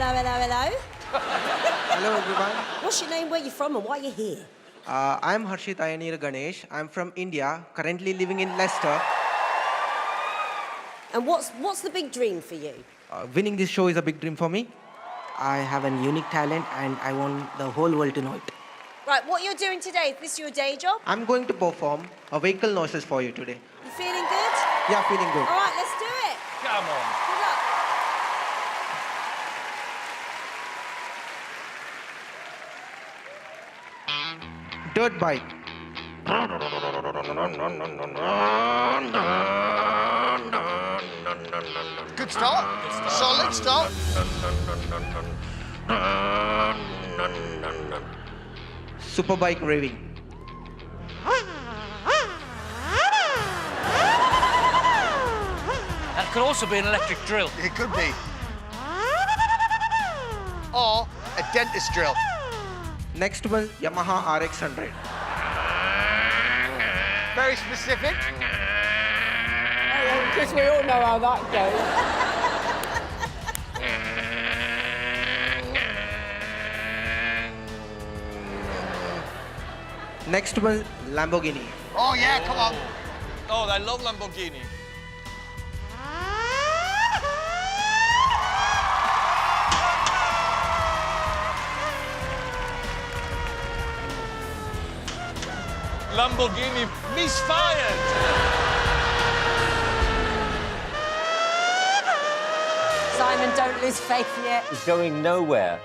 hello. Hello, everyone. What's your name, where you from, and why are you here? I'm Harshith Aiyannira Ganesh. I'm from India, currently living in Leicester. And what's the big dream for you? Winning this show is a big dream for me. I have a unique talent and I want the whole world to know it. Right, what you're doing today, is this your day job? I'm going to perform a vehicle noises for you today. You feeling good? Yeah, feeling good. All right, let's do it. Come on. Good luck. Dirt bike. Good start. Solid start. Superbike raving. That could also be an electric drill. It could be. Or a dentist drill. Next one, Yamaha RX 100. Very specific. Because we all know how that goes. Next one, Lamborghini. Oh, yeah, come on. Oh, I love Lamborghini. Lamborghini misfired. Simon, don't lose faith yet. It's going nowhere.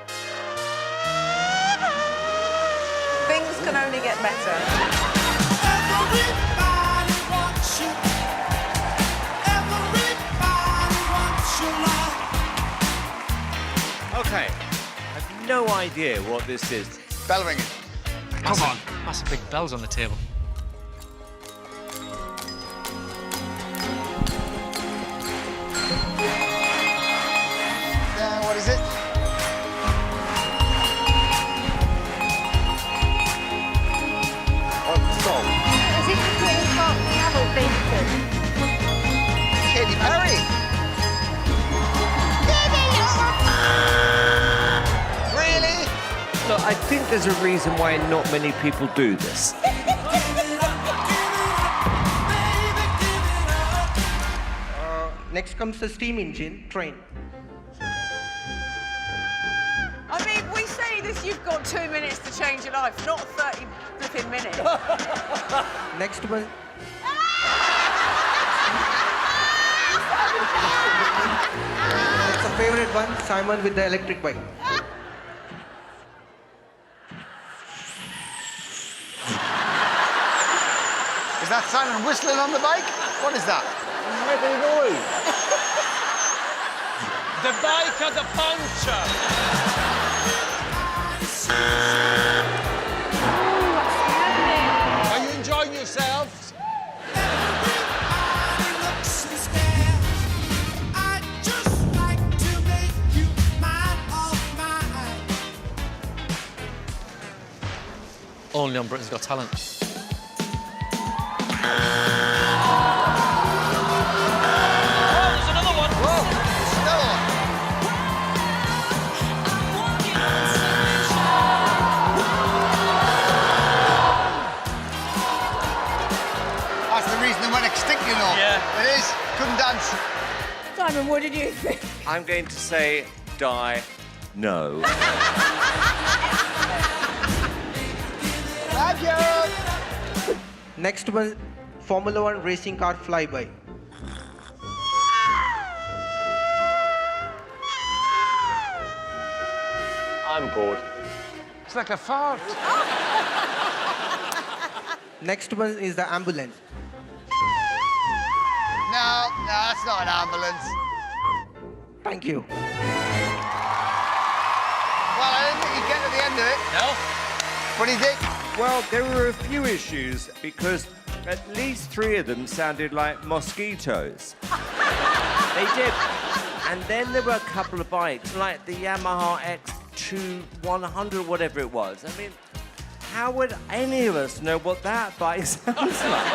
Things can only get better. Everybody wants you. Everybody wants your love. OK, I've no idea what this is. Bell ringing. Come on. Massive big bells on the table. What is it? Is it the Queen Party Adult Beacon? Katy Perry. Really? Look, I think there's a reason why not many people do this. Next comes the steam engine, train. I mean, we say this, you've got 2 minutes to change your life, not 30 flipping minutes. Next one. It's a favorite one, Simon with the electric bike. Is that Simon whistling on the bike? What is that? Making noise. The bike has a puncture. Are you enjoying yourselves? Everybody looks and stares. I'd just like to make you mine, all mine. Only on Britain's Got Talent. That's the reason they went extinct, you know. Yeah. It is. Couldn't dance. Simon, what did you think? I'm going to say die no. Thank you. Next one, Formula One racing car flyby. I'm bored. It's like a fart. Next one is the ambulance. No, that's not an ambulance. Thank you. Well, I didn't think you'd get to the end of it. No? What do you think? Well, there were a few issues because at least 3 of them sounded like mosquitoes. They did. And then there were a couple of bikes, like the Yamaha X2 100, whatever it was. I mean, how would any of us know what that bike sounds like?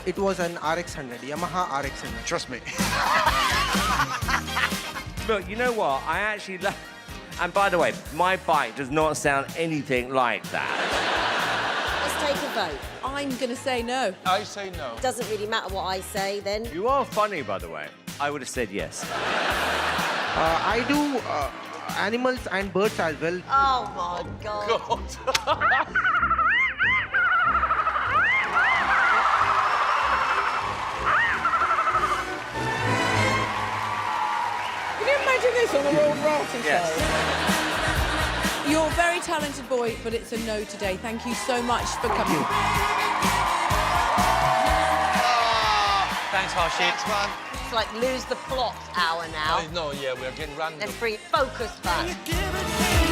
It was an RX 100, Yamaha RX 100. Trust me. Look, you know what? I actually love... And by the way, my bike does not sound anything like that. Let's take a vote. I'm going to say no. I say no. Doesn't really matter what I say then. You are funny, by the way. I would have said yes. I do animals and birds as well. Oh my God. Can you imagine this on a Royal Variety Yes. show? You're a very talented boy, but it's a no today. Thank you so much for coming. Thanks, Harshith. That's fun. It's like lose the plot hour now. No, yeah, we're getting random. Let's bring focus back. Give it